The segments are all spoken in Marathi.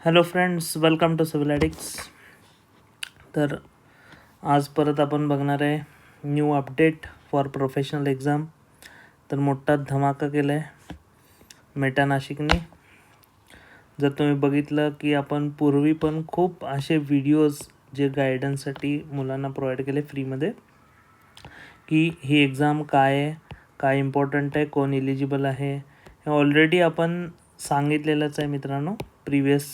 Hello friends, welcome to civil addicts. तर आज परत आपण बघणार आहे new update for professional exam. तर मोठा धमाका केला आहे मेटा नाशिकने. जर तुम्ही बघितलं की आपण पूर्वी पण खूप असे व्हिडिओज जे गायडन्ससाठी मुलांना प्रोव्हाइड केले फ्रीमध्ये, की ही एक्झाम काय आहे, काय इम्पॉर्टंट आहे, कोण एलिजिबल आहे, हे ऑलरेडी आपण सांगितलेलंच आहे मित्रांनो प्रिव्हियस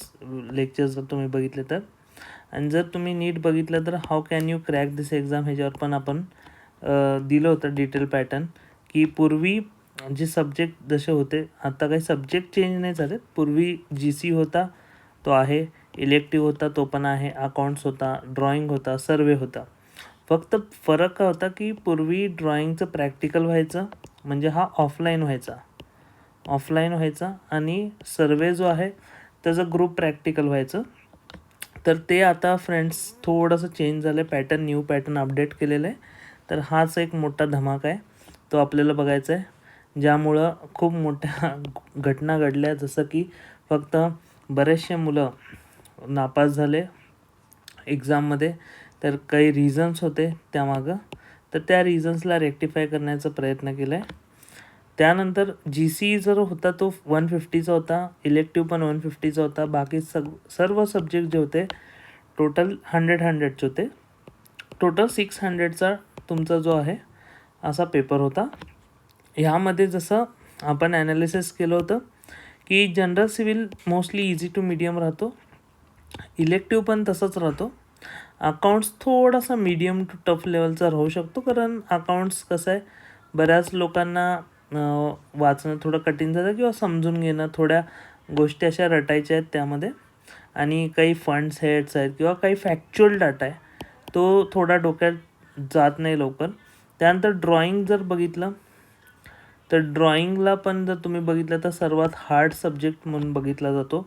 लेक्चर्स जर तुम्ही बघितले तर. आणि जर तुम्ही नीट बघितलं तर how can you crack this exam ह्याच्यावर पण आपण दिलं होतं डिटेल पॅटर्न, की पूर्वी जे सब्जेक्ट जसे होते, आता काही सब्जेक्ट चेंज नाही झाले. पूर्वी GC होता तो आहे, इलेक्टिव्ह होता तो पण आहे, अकाउंट्स होता, ड्रॉइंग होता, सर्वे होता. फक्त फरक काय होता की पूर्वी ड्रॉइंगचं प्रॅक्टिकल व्हायचं, म्हणजे हा ऑफलाईन व्हायचा आणि सर्वे जो आहे त्याचं ग्रुप प्रॅक्टिकल व्हायचं. तर ते आता फ्रेंड्स थोडंसं चेंज झालं आहे, न्यू पॅटर्न अपडेट केलेलं आहे. तर हाच एक मोठा धमाका आहे, तो आपल्याला बघायचा आहे. ज्यामुळं खूप मोठ्या घटना घडल्या, जसं की फक्त बरेचसे मुलं नापास झाले एक्झाममध्ये. तर काही रिझन्स होते त्यामागं, तर त्या रिझन्सला रेक्टिफाय करण्याचा प्रयत्न केला आहे. त्यानंतर GC जर होता तो 150चा होता, इलेक्टिव्ह पण 150चा होता, बाकी सर्व सब्जेक्ट जे होते टोटल 100चे होते. टोटल 600चा तुमचा जो आहे असा पेपर होता. ह्यामध्ये जसं आपण ॲनालिसिस केलं होतं की general civil mostly easy to medium राहतो, इलेक्टिव्ह पण तसंच राहतो, अकाउंट्स थोडासा मीडियम टू टफ लेवलचा राहू शकतो. कारण अकाउंट्स कसं आहे, बऱ्याच लोकांना वाचणं थोडं कठीण जातं किंवा समजून घेणं, थोड्या गोष्टी अशा रटायच्या आहेत त्यामध्ये, आणि काही फंड्स हेड्स आहेत किंवा काही फॅक्च्युअल डाटा आहे तो थोडा डोक्यात जात नाही लवकर. त्यानंतर ड्रॉइंग जर बघितलं तर ड्रॉइंगला पण जर तुम्ही बघितलं तर सर्वात हार्ड सब्जेक्ट म्हणून बघितला जातो.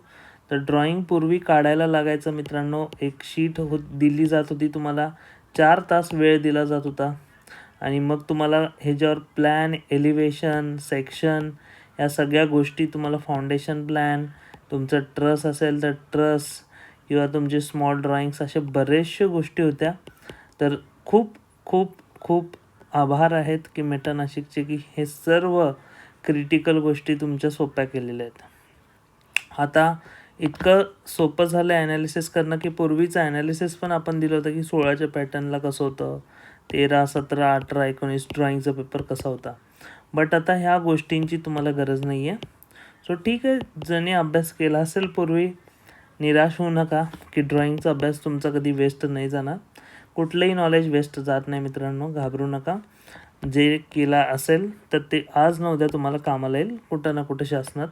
तर ड्रॉइंग पूर्वी काढायला लागायचं मित्रांनो, एक शीट दिली जात होती तुम्हाला, 4 तास वेळ दिला जात होता, आणि मग तुम्हाला ह्याच्यावर प्लॅन, एलिव्हेशन, सेक्शन, या सगळ्या गोष्टी तुम्हाला, फाउंडेशन प्लॅन, तुमचं ट्रस असेल तर ट्रस, किंवा तुमचे स्मॉल ड्रॉइंग्स, अशा बरेचशा गोष्टी होत्या. तर खूप खूप खूप आभार आहेत की मेटा नाशिकचे, की हे सर्व क्रिटिकल गोष्टी तुमच्या सोप्या केलेल्या आहेत. आता इतकं सोपं झालं आहे ॲनालिसिस करणं, की पूर्वीचं ॲनालिसिस पण आपण दिलं होतं की 16च्या पॅटर्नला कसं होतं, 13, 17, 18, 19 ड्रॉइंगचा पेपर कसा होता. बट आता ह्या गोष्टींची तुम्हाला गरज नाही आहे. सो ठीक आहे, ज्यांनी अभ्यास केला असेल पूर्वी, निराश होऊ नका की ड्रॉइंगचा अभ्यास तुमचा कधी वेस्ट नाही जाणार. कुठलंही नॉलेज वेस्ट जात नाही मित्रांनो, घाबरू नका. जे केला असेल तर ते आज न उद्या तुम्हाला कामाला येईल कुठं ना कुठं शासनात.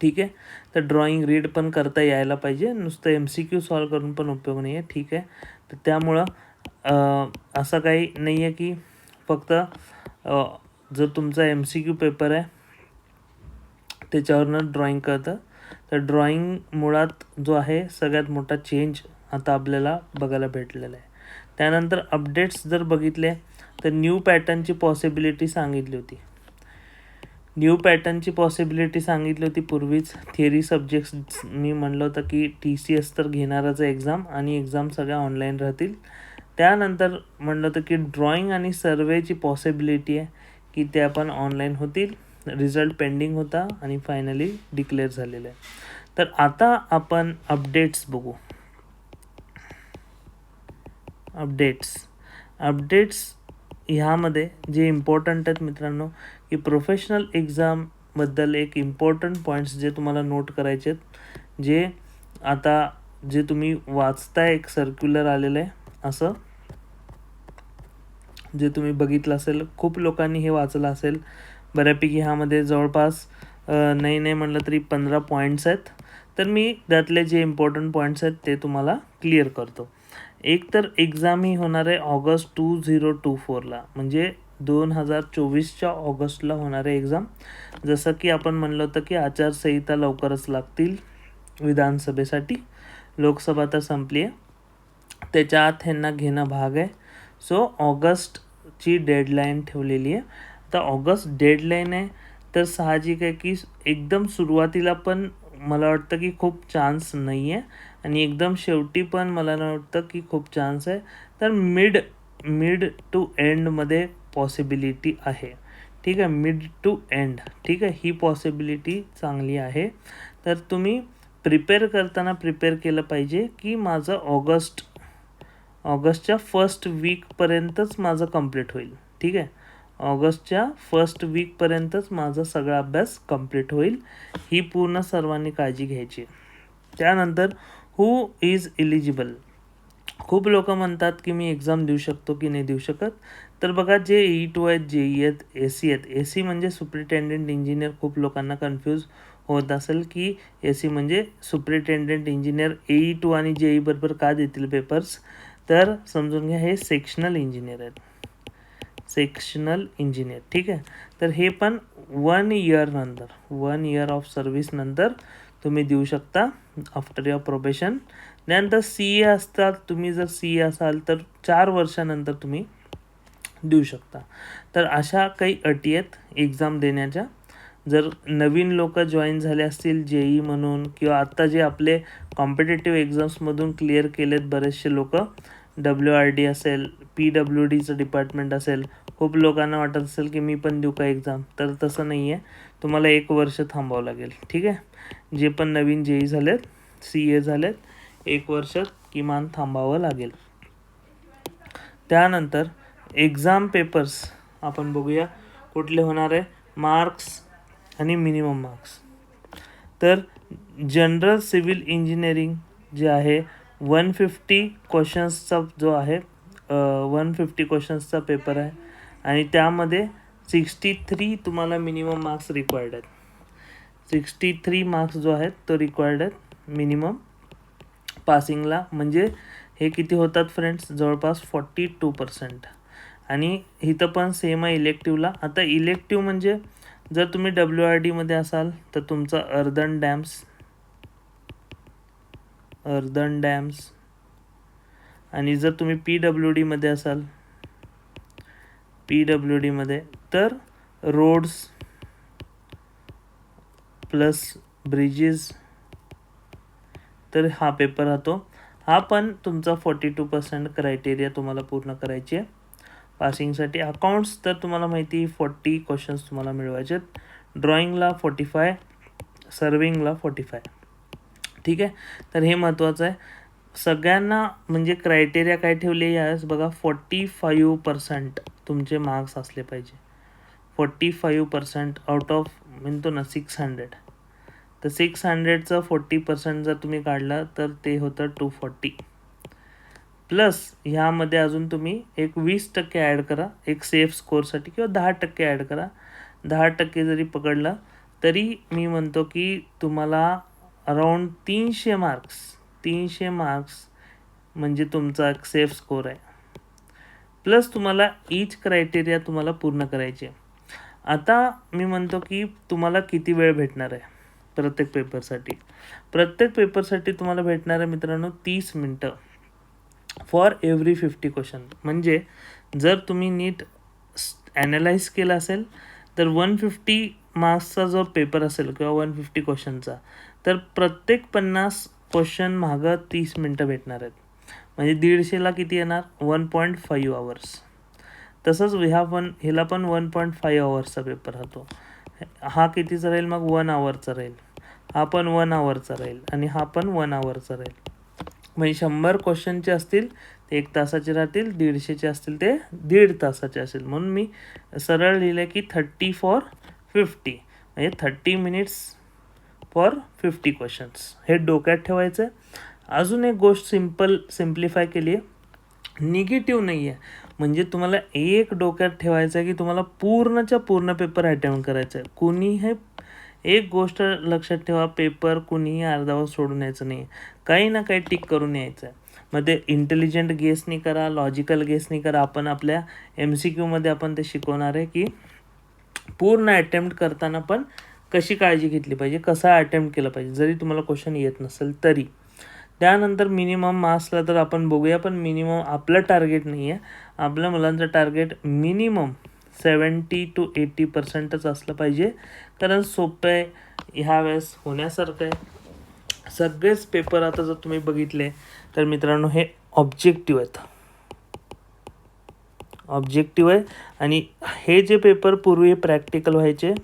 ठीक आहे, तर ड्रॉइंग रीड पण करता यायला पाहिजे, नुसतं MCQ सॉल्व करून पण उपयोग नाही आहे. ठीक आहे, तर त्यामुळं असं काही नाही आहे की फक्त जर तुमचा MCQ पेपर आहे त्याच्यावरनं ड्रॉइंग करतं. तर ड्रॉइंग मुळात जो आहे सगळ्यात मोठा चेंज आता आपल्याला बघायला भेटलेला आहे. त्यानंतर अपडेट्स जर बघितले तर न्यू पॅटर्नची पॉसिबिलिटी सांगितली होती. पूर्वीच थिअरी सब्जेक्ट्स मी म्हणलं होतं की TCS तर घेणारच आहे एक्झाम, आणि एक्झाम सगळ्या ऑनलाईन राहतील. त्यानंतर म्हणलं होतं की ड्रॉइंग आणि सर्वेची पॉसिबिलिटी आहे की त्या पण ऑनलाईन होतील. रिझल्ट पेंडिंग होता आणि फायनली डिक्लेअर झालेलं आहे. तर आता आपण अपडेट्स बघू. अपडेट्स ह्यामध्ये जे इम्पॉर्टंट आहेत मित्रांनो, की प्रोफेशनल एक्झामबद्दल एक इम्पॉर्टंट पॉईंट्स जे तुम्हाला नोट करायचे आहेत, जे आता जे तुम्ही वाचताय, एक सर्क्युलर आलेलं आहे असं, जे तुम्ही बघितलं असेल, खूप लोकांनी हे वाचलं असेल बऱ्यापैकी. ह्यामध्ये जवळपास नाही म्हणलं तरी 15 पॉईंट्स आहेत. तर मी त्यातले जे इम्पॉर्टंट पॉईंट्स आहेत ते तुम्हाला क्लिअर करतो. एक तर एक्झाम ही होणार आहे ऑगस्ट 2024ला, म्हणजे 2024च्या ऑगस्टला होणार आहे एक्झाम. जसं की आपण म्हणलं होतं की आचारसंहिता लवकरच लागतील विधानसभेसाठी, लोकसभा तर संपली आहे, त्याच्या आत ह्यांना घेणं भाग आहे. सो ऑगस्टची डेडलाईन ठेवलेली आहे. आता ऑगस्ट डेडलाईन आहे, तर साहजिक आहे की एकदम सुरुवातीला पण मला वाटतं की खूप चान्स नाही आहे आणि एकदम शेवटी पण मला नाही वाटतं की खूप चान्स आहे. तर मिड टू एंडमध्ये पॉसिबिलिटी आहे. ठीक आहे, मिड टू एंड. ठीक आहे, ही पॉसिबिलिटी चांगली आहे. तर तुम्ही प्रिपेअर करताना प्रिपेअर केलं पाहिजे की माझं ऑगस्टच्या फर्स्ट वीकपर्यंतच माझं कंप्लीट होईल. ठीक आहे, ऑगस्टच्या फर्स्ट वीकपर्यंतच माझा सगळा अभ्यास कंप्लीट होईल. ही पूर्ण सर्वांनी काळजी घ्यायची. त्यानंतर हू इज इलिजिबल. खूप लोक म्हणतात की मी एक्झाम देऊ शकतो की नाही देऊ शकत. तर बघा, जे E2 आहेत, JEE आहेत, AC आहेत. AC म्हणजे सुपरिटेंडेंट इंजिनियर. खूप लोकांना कन्फ्यूज होत असेल की AC म्हणजे सुपरिटेंडेंट इंजिनियर AE2 आणि JEE बरोबर का देतील पेपर्स. तर समजून घ्या, हे सेक्शनल इंजिनियर आहेत. Sectional engineer. ठीक आहे, तर हे पण 1 इयर ऑफ सर्व्हिस नंतर तुम्ही देऊ शकता आफ्टर युअर प्रोबेशन. त्यानंतर CA असतात. तुम्ही जर CA असाल तर 4 वर्षानंतर तुम्ही देऊ शकता. तर अशा काही अटी आहेत एक्झाम देण्याच्या. जर नवीन लोक जॉईन झाले असतील JEE म्हणून, किंवा आत्ता जे आपले कॉम्पिटेटिव्ह एक्झाम्समधून क्लिअर केलेत बरेचसे लोक, WRD असेल, PWDचं डिपार्टमेंट असेल, खूप लोकांना वाटत असेल की मी पण देऊ का एक्झाम. तर तसं नाही आहे, तुम्हाला 1 वर्ष थांबावं लागेल. ठीक आहे, जे पण नवीन JEE झालेत, CA झालेत, 1 वर्ष किमान थांबावं लागेल. त्यानंतर एक्झाम पेपर्स आपण बघूया कुठले होणार आहे. मार्क्स आणि मिनिमम मार्क्स. तर जनरल सिव्हिल इंजिनिअरिंग जे आहे 150 क्वेश्चन्सचा जो आहे 150 क्वेश्चन्सचा पेपर आहे आणि त्यामध्ये 63 तुम्हाला मिनिमम मार्क्स रिक्वायर्ड आहेत. 63 मार्क्स जो आहेत तो रिक्वायर्ड आहेत मिनिमम पासिंगला. म्हणजे हे किती होतात फ्रेंड्स, जवळपास 42%. आणि इथं पण सेम आहे इलेक्टिव्हला. आता इलेक्टिव्ह म्हणजे जर तुम्ही WRDमध्ये असाल तर तुमचा अर्धन डॅम्स आणि जर तुम्ही PWDमध्ये असाल, PWDमध्ये तर रोड्स प्लस ब्रिजेस, तर हा पेपर राहतो. हा पण तुमचा 42% क्रायटेरिया तुम्हाला पूर्ण करायची आहे पासिंगसाठी. अकाउंट्स तर तुम्हाला माहिती 40 क्वेश्चन्स तुम्हाला मिळवायचे आहेत. ड्रॉइंगला 45, सर्विंगला 45. ठीक आहे, तर हे महत्त्वाचं आहे सगळ्यांना. म्हणजे क्रायटेरिया काय ठेवले यावेळेस बघा, 45% तुमचे मार्क्स असले पाहिजे. 45% आउट ऑफ म्हणतो ना 600. तर 600चं 40% जर तुम्ही काढला तर ते होतं 240. प्लस ह्यामध्ये अजून तुम्ही एक 20% ॲड करा एक सेफ स्कोअरसाठी, किंवा 10% ॲड करा. 10% जरी पकडला तरी मी म्हणतो की तुम्हाला अराऊंड 300 मार्क्स म्हणजे तुमचा एक सेफ स्कोअर आहे. प्लस तुम्हाला ईच क्रायटेरिया तुम्हाला पूर्ण करायची आहे. आता मी म्हणतो की तुम्हाला किती वेळ भेटणार आहे प्रत्येक पेपरसाठी तुम्हाला भेटणार आहे मित्रांनो 30 मिनटं फॉर एव्हरी 50 क्वेश्चन. म्हणजे जर तुम्ही नीट ॲनालाइज केलं असेल तर 150 मार्क्सचा जो पेपर असेल किंवा 150 क्वेश्चनचा, तर प्रत्येक 50 क्वेश्चन मागं 30 मिनटं भेटणार आहेत. म्हणजे 150ला किती येणार, 1.5 आवर्स. तसंच ह्याला पण 1.5 आवर्सचा पेपर राहतो. हा कितीचा राहील मग, 1 आवरचा राहील. हा पण 1 आवरचा राहील आणि हा पण 1 आवरचा राहील. म्हणजे 100 क्वेश्चनचे असतील ते 1 तासाचे राहतील, 150चे असतील ते 1.5 तासाचे असेल. म्हणून मी सरळ लिहिलं की 30 फॉर 50, म्हणजे 30 मिनिट्स फॉर 50 क्वेश्चन्स. हे डोक्यात ठेवायचं आहे. अजून एक गोष्ट सिम्प्लिफाय केली आहे, निगेटिव्ह नाही आहे. म्हणजे तुम्हाला एक डोक्यात ठेवायचं आहे की तुम्हाला पूर्णच्या पूर्ण पेपर अटेम्प्ट करायचं आहे. कुणीही एक गोष्ट लक्षात ठेवा, पेपर कुणीही अर्धावर सोडून यायचं नाही. काही ना काही टिक करून यायचं आहे. मग ते इंटेलिजंट गेसनी करा, लॉजिकल गेसनी करा. आपण आपल्या MCQमध्ये आपण ते शिकवणार आहे की पूर्ण अटेम्प्ट करताना पण कशी काळजी घेतली पाहिजे, कसा अटेम्प्ट केला पाहिजे जरी तुम्हाला क्वेश्चन येत नसेल तरी. त्यानंतर मिनिमम मार्क्सला तर आपण बघूया, पण मिनिमम आपलं टार्गेट नाही आहे. आपल्या मुलांचं टार्गेट मिनिमम 70 to 80% असलं पाहिजे, कारण सोपं आहे, ह्या वेळेस होण्यासारखं आहे. सगळेच पेपर आता जर तुम्ही बघितले तर मित्रांनो हे ऑब्जेक्टिव्ह आहेत, ऑब्जेक्टिव्ह आहे. आणि हे जे पेपर पूर्वी प्रॅक्टिकल व्हायचे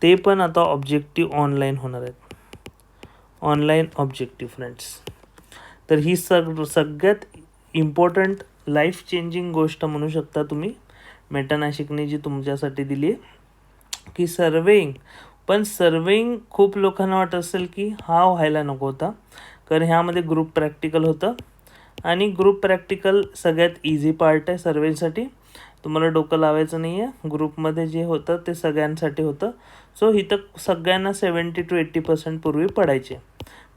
ते पण आता ऑब्जेक्टिव्ह ऑनलाईन होणार आहेत, ऑनलाईन ऑब्जेक्टिव्ह फ्रेंड्स. तर ही सगळ्यात इम्पॉर्टंट लाईफ चेंजिंग गोष्ट म्हणू शकता तुम्ही मेटा नाशिकने जी तुमच्यासाठी दिली आहे की सर्वेइंग. पण सर्वेइंग खूप लोकांना वाटत असेल की हा व्हायला नको होता, कारण ह्यामध्ये ग्रुप प्रॅक्टिकल होतं आणि ग्रुप प्रॅक्टिकल सगळ्यात इझी पार्ट आहे सर्वेसाठी. तुम्हाला डोकं लावायचं नाही आहे, ग्रुपमध्ये जे होतं ते सगळ्यांसाठी होतं. सो इथं सगळ्यांना 70 to 80% पूर्वी पडायचे,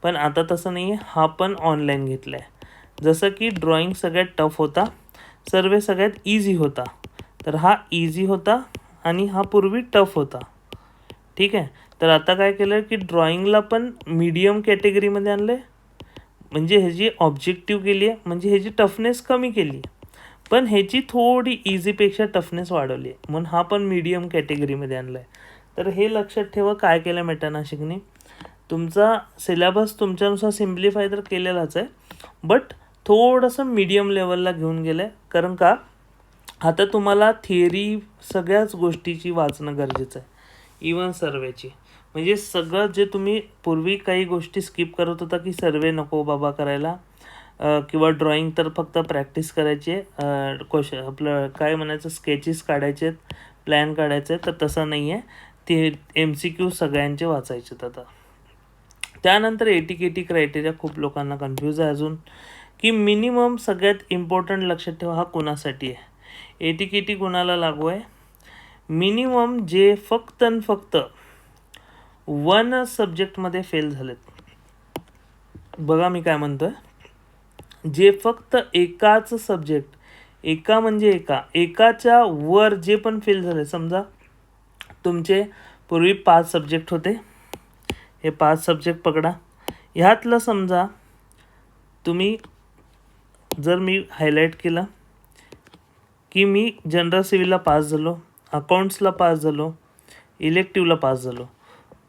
पण आता तसं नाही आहे. हा पण ऑनलाईन घेतला आहे. जसं की ड्रॉइंग सगळ्यात टफ होता, सर्वे सगळ्यात इझी होता, तर हा इझी होता आणि हा पूर्वी टफ होता. ठीक आहे, तर आता काय केलं की ड्रॉइंगला पण मीडियम कॅटेगरीमध्ये आणलं आहे, म्हणजे ह्याची ऑब्जेक्टिव्ह केली आहे, म्हणजे ह्याची टफनेस कमी केली आहे, पण ह्याची थोडी इझीपेक्षा टफनेस वाढवली आहे, म्हणून हा पण मीडियम कॅटेगरीमध्ये आणला आहे. तर हे लक्षात ठेवा काय केलं मेटा नाशिकने. तुमचा सिलेबस तुमच्यानुसार सिम्प्लिफाय तर केलेलाच आहे, बट थोडंसं मीडियम लेवलला घेऊन गेलं आहे. कारण का आता तुम्हाला थिअरी सगळ्याच गोष्टीची वाचणं गरजेचं आहे, इवन सर्वेची. म्हणजे सगळं जे तुम्ही पूर्वी काही गोष्टी स्किप करत होता की सर्वे नको बाबा करायला, किंवा ड्रॉइंग तर फक्त प्रॅक्टिस करायची आहे, आपलं काय म्हणायचं स्केचेस काढायचे आहेत, प्लॅन काढायचे आहेत, तर तसं नाही आहे. ते MCQ सगळ्यांचे वाचायचे आहेत आता. त्यानंतर ATKT क्रायटेरिया खूप लोकांना कन्फ्यूज आहे अजून, की मिनिमम सगळ्यात इम्पॉर्टंट लक्षात ठेवा हा कोणासाठी आहे. ATKT कोणाला लागू आहे, मिनिमम जे फक्त आणि फक्त 1 सब्जेक्टमध्ये फेल झालेत. बघा मी काय म्हणतो आहे, जे फक्त एकाच सब्जेक्ट, एका म्हणजे एकाच्या वर जे पण फेल झाले, समजा तुमचे पूर्वी 5 सब्जेक्ट होते, हे 5 सब्जेक्ट पकडा, ह्यातलं समजा तुम्ही जर मी हायलाईट केलं की मी जनरल सिव्हिलला पास झालो, अकाउंट्सला पास झालो, इलेक्टिव्हला पास झालो,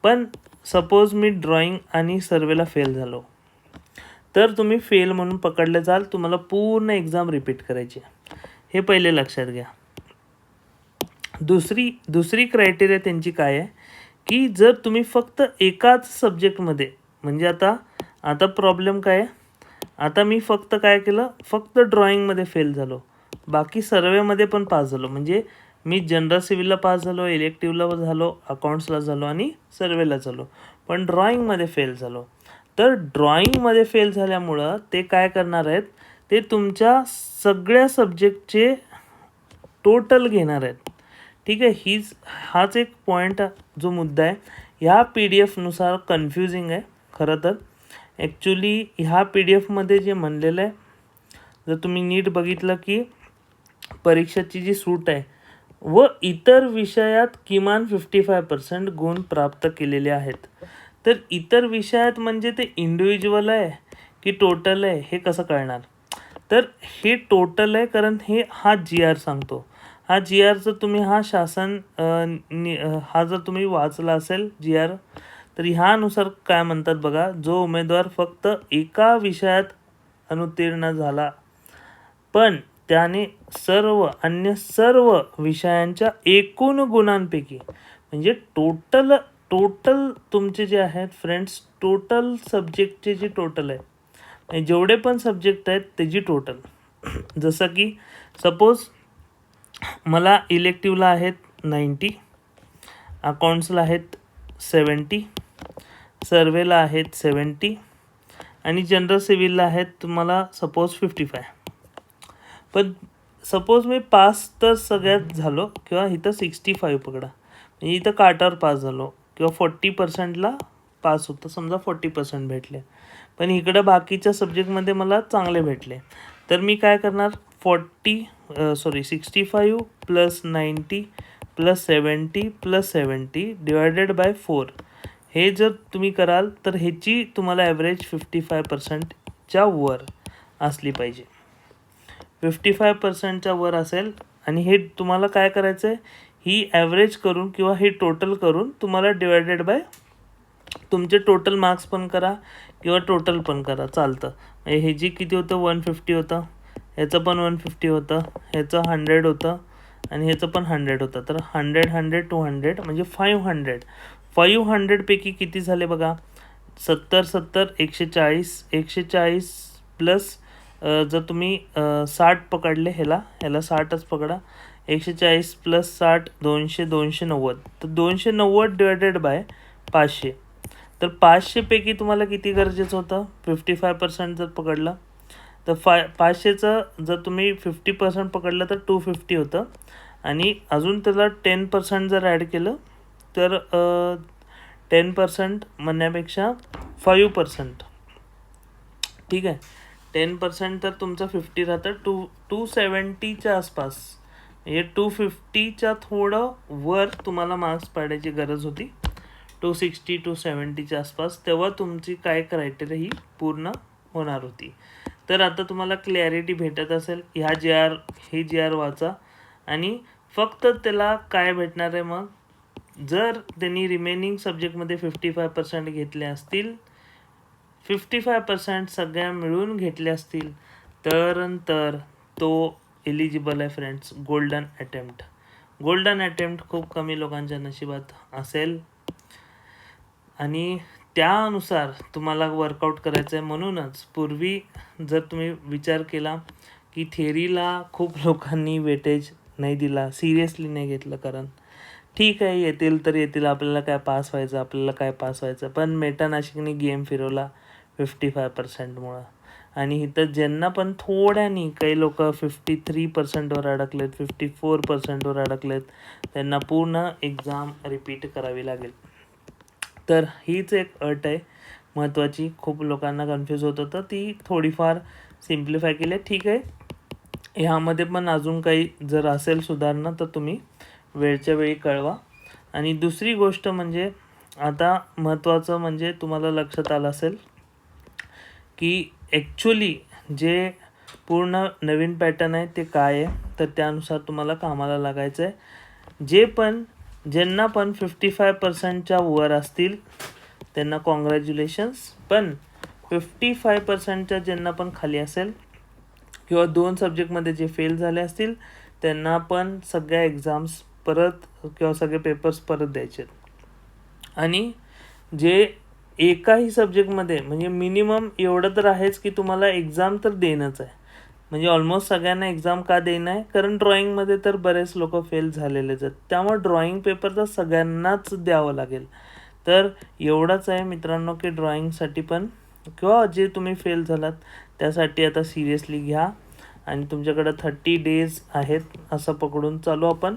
पण सपोज मी ड्रॉइंग आणि सर्वेला फेल झालो, तर तुम्ही फेल म्हणून पकडले जाल, तुम्हाला पूर्ण एक्झाम रिपीट करायची. हे पहिले लक्षात घ्या. दुसरी क्रायटेरिया त्यांची काय आहे की जर तुम्ही फक्त एकाच सब्जेक्टमध्ये, म्हणजे आता प्रॉब्लेम काय आहे, आता मी फक्त काय केलं, फक्त ड्रॉइंगमध्ये फेल झालो, बाकी सर्वेमध्ये पण पास झालो, म्हणजे मी जनरल सिव्हिलला पास झालो, इलेक्टिव्हला झालो, अकाउंट्सला झालो आणि सर्वेला झालो, पण ड्रॉइंगमध्ये फेल झालो. तर ड्रॉइंगमध्ये फेल झाल्यामुळं ते काय करणार आहेत, ते तुमच्या सगळ्या सब्जेक्टचे टोटल घेणार आहेत. ठीक आहे, हाच एक पॉईंट जो मुद्दा आहे ह्या PDF-नुसार कन्फ्युजिंग आहे खरं तर. ॲक्च्युली ह्या PDF-मध्ये जे म्हणलेलं आहे, जर तुम्ही नीट बघितलं की परीक्षेची जी सूट आहे व इतर विषयात किमान 55% गुण प्राप्त केलेले आहेत. तर इतर विषयात म्हणजे ते इंडिव्हिज्युअल आहे की टोटल आहे हे कसं कळणार. तर हे टोटल आहे, कारण हा GR सांगतो. हा GR जर तुम्ही हा जर तुम्ही वाचला असेल GR, तर ह्यानुसार काय म्हणतात बघा, जो उमेदवार फक्त एका विषयात अनुत्तीर्ण झाला पण त्याने अन्य सर्व विषयांच्या एकूण गुणांपैकी, म्हणजे टोटल तुमचे जे आहेत फ्रेंड्स, टोटल सब्जेक्टचे जे टोटल आहे, जेवढे पण सब्जेक्ट आहेत त्याची टोटल. जसं की सपोज मला इलेक्टिव्हला आहेत 90, अकाउंट्सला आहेत 70, सर्वेला आहेत 70 आणि जनरल सिव्हिलला आहेत तुम्हाला सपोज 55. पण सपोज मी पास तर सगळ्यात झालो, किंवा इथं 65 पकडा, म्हणजे इथं काटावर पास झालो, किंवा 40%ला पास होतं, समजा 40% भेटले, पण इकडं बाकीच्या सब्जेक्टमध्ये मला चांगले भेटले. तर मी काय करणार, 65 plus 90 plus 70 plus 70 divided by 4, हे जर तुम्ही कराल तर ह्याची तुम्हाला ॲव्हरेज 55%च्या वर असली पाहिजे. 55%च्या वर असेल आणि हे तुम्हाला काय करायचं आहे, ही ॲव्हरेज करून किंवा हे टोटल करून तुम्हाला डिवायडेड बाय तुमचे टोटल मार्क्स पण करा किंवा टोटल पण करा, चालतं. हे जी किती होतं 150 होतं, ह्याचं पण 150 होतं, ह्याचं 100 होतं आणि ह्याचं पण 100 होतं. तर 100 100 200 म्हणजे 500. 500पैकी किती झाले बघा, 70 70 140. 140 प्लस जर तुम्ही 60 पकडले, ह्याला 60च पकडा. 140 प्लस 60 200 290. तर 290 डिवायडेड बाय 500. तर 500पैकी तुम्हाला किती गरजेचं होतं, 55% जर पकडलं तर 500चं जर तुम्ही 50% पकडलं तर 250 होतं आणि अजून त्याला 10% जर ॲड केलं तर 10% म्हणण्यापेक्षा 5%. ठीक आहे, 10% तर तुमचं 50 राहतं. 270च्या आसपास, म्हणजे 250च्या थोडं वर तुम्हाला मार्क्स पाडायची गरज होती. 260 270च्या आसपास, तेव्हा तुमची काय क्रायटेरिया ही पूर्ण होणार होती. तर आता तुम्हाला क्लॅरिटी भेटत असेल. हे जी आर वाचा आणि फक्त त्याला काय भेटणार आहे मग, जर त्यांनी रिमेनिंग सब्जेक्टमध्ये 55% घेतले असतील, 55% सगळ्या मिळून घेतले असतील तर तो एलिजिबल आहे फ्रेंड्स. गोल्डन अटेम्प्ट खूप कमी लोकांच्या नशिबात असेल आणि त्यानुसार तुम्हाला वर्कआउट करायचं आहे. म्हणूनच पूर्वी जर तुम्ही विचार केला की थिअरीला खूप लोकांनी वेटेज नाही दिला, सिरियसली नाही घेतलं, कारण ठीक आहे येतील तर येतील, आपल्याला काय पास व्हायचं. पण मेटा नाशिकने गेम फिरवला 55%मुळं. आणि इथं ज्यांना पण थोड्यानी काही लोक 53%वर अडकलेत, 54%वर अडकलेत, त्यांना पूर्ण एक्झाम रिपीट करावी लागेल. तर हीच एक अट आहे महत्त्वाची. खूप लोकांना कन्फ्यूज होत होतं, ती थोडीफार सिम्प्लिफाय केली. ठीक आहे, ह्यामध्ये पण अजून काही जर असेल सुधारणा तर तुम्ही वेळच्या वेळी कळवा. आणि दुसरी गोष्ट म्हणजे आता महत्त्वाचं म्हणजे तुम्हाला लक्षात आलं असेल की ॲक्च्युली जे पूर्ण नवीन पॅटर्न आहे ते काय आहे, तर त्यानुसार तुम्हाला कामाला लागायचं आहे. ज्यांना पण 55%च्या वर असतील त्यांना कॉंग्रॅच्युलेशन्स, पण 55%च्या ज्यांना पण खाली असेल किंवा 2 सब्जेक्टमध्ये जे फेल झाले असतील त्यांना पण सगळ्या एक्झाम्स परत किंवा सगळे पेपर्स परत द्यायचे. आणि जे एकाही सब्जेक्टमध्ये, म्हणजे मिनिमम एवढं तर आहेच की तुम्हाला एक्झाम तर देणंच आहे. म्हणजे ऑलमोस्ट सगळ्यांना एक्झाम का देणं आहे, कारण ड्रॉइंगमध्ये तर बरेच लोक फेल झालेलेच आहेत, त्यामुळे ड्रॉइंग पेपर तर सगळ्यांनाच द्यावं लागेल. तर एवढंच आहे मित्रांनो की ड्रॉइंगसाठी पण किंवा जे तुम्ही फेल झालात त्यासाठी आता सिरियसली घ्या. आणि तुमच्याकडं 30 डेज आहेत असं पकडून चालू आपण,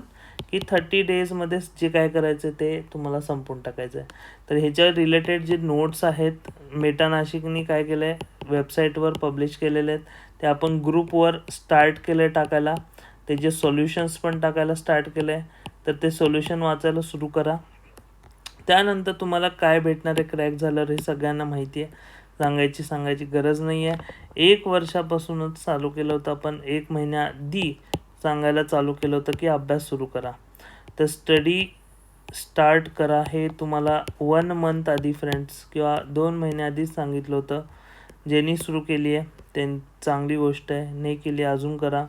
की 30 डेजमध्येच जे काय करायचं ते तुम्हाला संपवून टाकायचं आहे. तर ह्याच्या रिलेटेड जे नोट्स आहेत मेटा नाशिकनी काय केलं आहे, वेबसाईटवर पब्लिश केलेले आहेत, ते आपण ग्रुपवर स्टार्ट केलं आहे टाकायला. त्याचे सोल्युशन्स पण टाकायला स्टार्ट केलं आहे. तर ते सोल्युशन वाचायला सुरू करा. त्यानंतर तुम्हाला काय भेटणार आहे क्रॅक झाल्यावर हे सगळ्यांना माहिती आहे, सांगायची गरज नाही आहे. 1 वर्षापासूनच चालू केलं होतं आपण, 1 महिन्याआधी सांगायला चालू केलं होतं की अभ्यास सुरू करा. तर स्टडी स्टार्ट करा हे तुम्हाला 1 मंथ आधी फ्रेंड्स किंवा 2 महिन्याआधीच सांगितलं होतं. ज्यांनी सुरू केली आहे त्यांनी चांगली गोष्ट आहे, नाही केली अजून करा.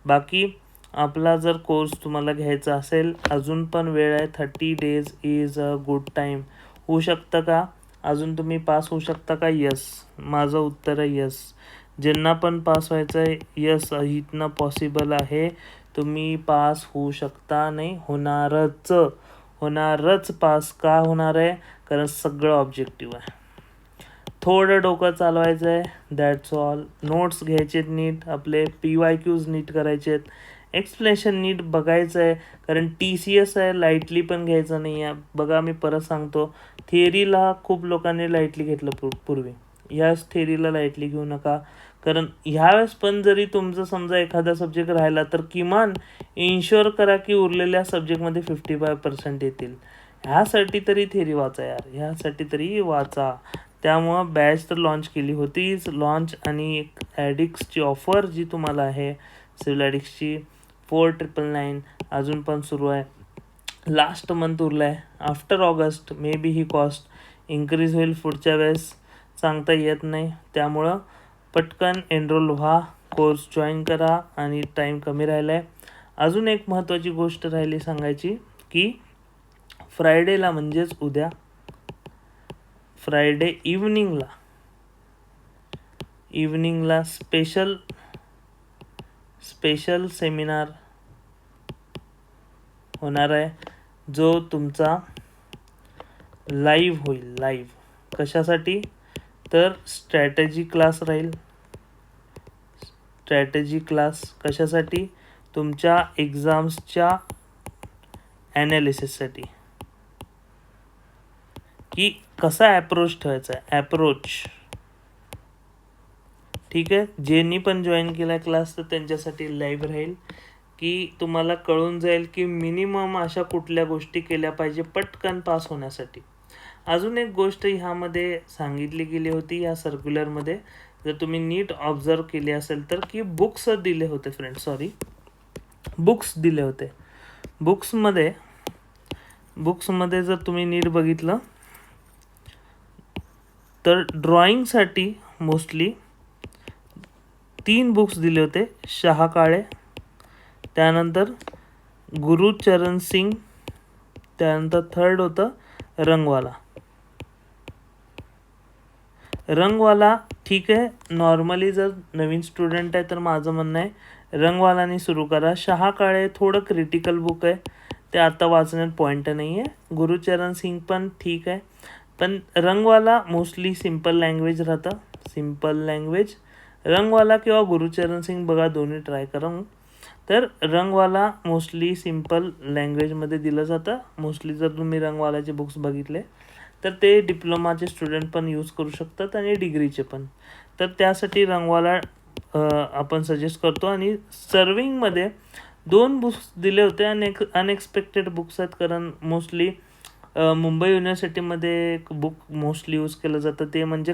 बाकी आपला जर कोर्स तुम्हाला घ्यायचा असेल अजून पण वेळ आहे. 30 days is a good time. होऊ शकतं का अजून तुम्ही पास होऊ शकता का? यस, माझं उत्तर आहे यस. ज्यांना पण पास व्हायचं आहे यस, इथनं पॉसिबल आहे. तुम्ही पास होऊ शकता, नाही होणारच पास. का होणार आहे? कारण सगळं ऑब्जेक्टिव्ह आहे. थोडं डोकं चालवायचं आहे, दॅट्स ऑल. नोट्स घ्यायचे आहेत नीट, आपले PYQs नीट करायचे आहेत, एक्सप्लेनेशन नीट बघायचं आहे, कारण TCS आहे, लाईटली पण घ्यायचं नाही आहे. बघा मी परत सांगतो, थिअरीला खूप लोकांनी लाईटली घेतलं पूर्वी, ह्याच थिअरीला लाईटली घेऊ नका. कारण ह्यावेळेस पण जरी तुमचं समजा एखादा सब्जेक्ट राहिला तर किमान इन्श्योर करा की उरलेल्या सब्जेक्टमध्ये 55% येतील. ह्यासाठी तरी थिअरी वाचा यार, ह्यासाठी तरी वाचा. त्यामुळं बॅच तर लॉन्च केली होतीच, लॉन्च आणि एक ॲडिक्सची ऑफर जी तुम्हाला आहे, सिव्हिल ॲडिक्सची 4999 अजून पण सुरू आहे. लास्ट मंथ उरला आहे. After August may be he cost increase होईल पुढच्या वेळेस, सांगता येत नाही. त्यामुळं पटकन एनरोल व्हा, कोर्स जॉईन करा आणि टाईम कमी राहिला आहे. अजून एक महत्त्वाची गोष्ट राहिली सांगायची की फ्रायडेला म्हणजेच उद्या फ्रायडे इव्हनिंगला स्पेशल सेमिनार होणार आहे, जो तुमचा लाईव्ह होईल. लाईव्ह कशासाठी तर स्ट्रॅटेजी क्लास राहील. स्ट्रॅटेजी क्लास कशासाठी, तुमच्या एक्झाम्सच्या ॲनालिसिससाठी, की कसा ॲप्रोच ठेवायचा आहे. ॲप्रोच ठीक आहे. ज्यांनी पण जॉईन केला क्लास तर त्यांच्यासाठी लाईव्ह राहील, की तुम्हाला कळून जाईल की मिनिमम अशा कुठल्या गोष्टी केल्या पाहिजे पटकन पास होण्यासाठी. अजून एक गोष्ट ह्यामध्ये सांगितली गेली होती या सर्क्युलरमध्ये, जर तुम्ही नीट ऑब्झर्व केली असेल तर, की बुक्स दिले होते फ्रेंड्स, बुक्स दिले होते. बुक्समध्ये जर तुम्ही नीट बघितलं तर ड्रॉइंगसाठी मोस्टली 3 बुक्स दिले होते. शाह काळे, त्यानंतर गुरुचरण सिंग, त्यानंतर थर्ड होतं रंगवाला. ठीक आहे, नॉर्मली जर नवीन स्टुडंट आहे तर माझं म्हणणं आहे रंगवालानी सुरू करा. शाह काळे थोडं क्रिटिकल बुक आहे, ते आता वाचण्यात पॉईंट नाही आहे. गुरुचरण सिंग पण ठीक आहे, पण रंगवाला मोस्टली सिम्पल लँग्वेज राहतं. रंगवाला किंवा गुरुचरण सिंग बघा, दोन्ही ट्राय करा. तर रंगवाला मोस्टली सिम्पल लँग्वेजमध्ये दिलं जातं. मोस्टली जर तुम्ही रंगवालाचे बुक्स बघितले तर ते डिप्लोमाचे स्टुडंट पण यूज करू शकतात आणि डिग्रीचे पण. तर त्यासाठी रंगवाला आपण सजेस्ट करतो. आणि सर्विंगमध्ये 2 बुक्स दिले होते आणि अनएक्सपेक्टेड बुक्स आहेत, कारण मोस्टली मुंबई युनिव्हर्सिटीमध्ये एक बुक मोस्टली यूज केलं जातं, ते म्हणजे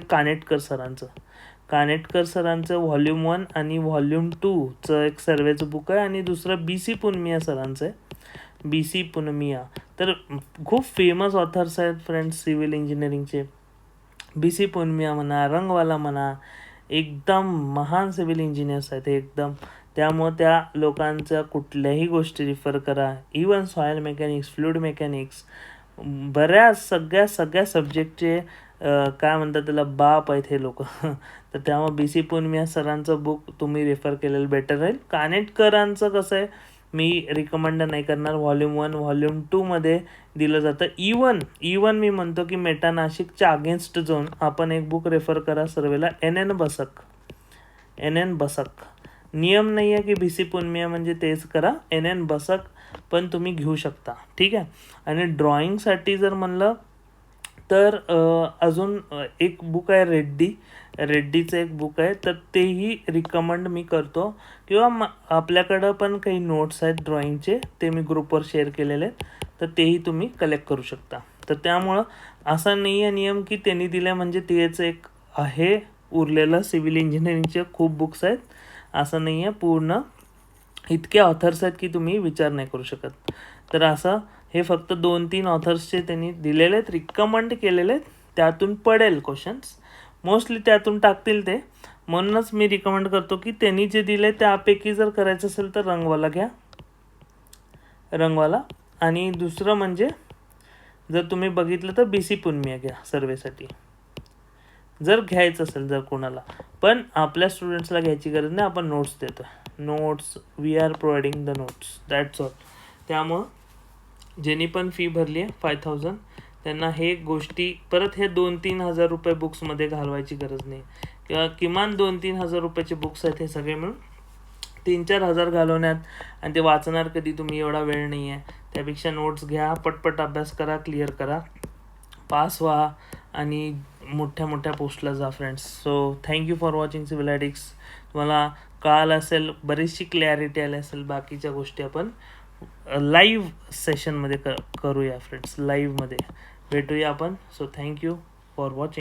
कानेटकर सरांचं व्हॉल्यूम 1 आणि व्हॉल्यूम 2चं एक सर्वेचं बुक आहे. आणि दुसरं BC पुनमिया सरांचं आहे, BC पुनमिया. तर खूप फेमस ऑथर्स आहेत फ्रेंड्स सिव्हिल इंजिनिअरिंगचे. BC पुनमिया म्हणा, रंगवाला म्हणा, एकदम महान सिव्हिल इंजिनियर्स आहेत एकदम. त्यामुळं त्या लोकांच्या कुठल्याही गोष्टी रिफर करा. Even soil mechanics, fluid mechanics, बऱ्याच सगळ्या सब्जेक्टचे काय म्हणतात त्याला बाप आहेत हे लोक. तर त्यामुळे BC पुनमिया सरांचं बुक तुम्ही रेफर केलेलं बेटर राहील. कानेटकरांचं कसं आहे, मी रिकमेंड नाही करणार. व्हॉल्यूम 1 व्हॉल्यूम 2मध्ये दिलं जातं. इवन मी म्हणतो की मेटा नाशिकच्या अगेन्स्ट जाऊन आपण एक बुक रेफर करा सर्वेला, NN बसक. नियम नाही आहे की BC पुनमिया म्हणजे तेच करा, NN बसक पण तुम्ही घेऊ शकता. ठीक आहे. आणि ड्रॉइंगसाठी जर म्हणलं तर अजून एक बुक आहे रेड्डीचं एक बुक आहे, तर तेही रिकमेंड मी करतो. किंवा आपल्याकडं पण काही नोट्स आहेत ड्रॉइंगचे, ते मी ग्रुपवर शेअर केलेले आहेत, तर तेही तुम्ही कलेक्ट करू शकता. तर त्यामुळं असा नाही आहे नियम की त्यांनी दिलं म्हणजे तेच एक आहे. उरलेलं सिव्हिल इंजिनिअरिंगचे खूप बुक्स आहेत, असं नाही आहे. पूर्ण इतके ऑथर्स आहेत की तुम्ही विचार नाही करू शकत. तर असं हे फक्त 2-3 ऑथर्सचे त्यांनी दिलेले आहेत, रिकमेंड केलेले आहेत. त्यातून पडेल क्वेश्चन्स, मोस्टली त्यातून टाकतील ते. म्हणूनच मी रिकमेंड करतो की त्यांनी जे दिले त्यापैकी जर करायचं असेल तर रंगवाला घ्या, आणि दुसरं म्हणजे जर तुम्ही बघितलं तर BC पुनमिया घ्या सर्वेसाठी, जर घ्यायचं असेल जर कोणाला. पण आपल्या स्टुडंट्सला घ्यायची गरज नाही, आपण नोट्स देतो. We are providing the notes, that's all. त्यामुळं ज्यांनी पण फी भरली आहे 5000, त्यांना हे गोष्टी परत हे 2-3 हजार रुपये बुक्समध्ये घालवायची गरज नाही. किंवा किमान 2-3 हजार रुपयाचे बुक्स आहेत हे सगळे मिळून 3-4 हजार घालवण्यात, आणि ते वाचणार कधी तुम्ही, एवढा वेळ नाही आहे. त्यापेक्षा नोट्स घ्या, पटपट अभ्यास करा, क्लिअर करा, पास व्हा आणि मोठ्या पोस्टला जा friends. So thank you for watching civil addicts. तुम्हाला कळालं असेल, बरीचशी क्लॅरिटी आली असेल. बाकीच्या गोष्टी आपण लाईव्ह सेशनमध्ये करूया फ्रेंड्स, लाईव्हमध्ये भेटूया आपण. So thank you for watching.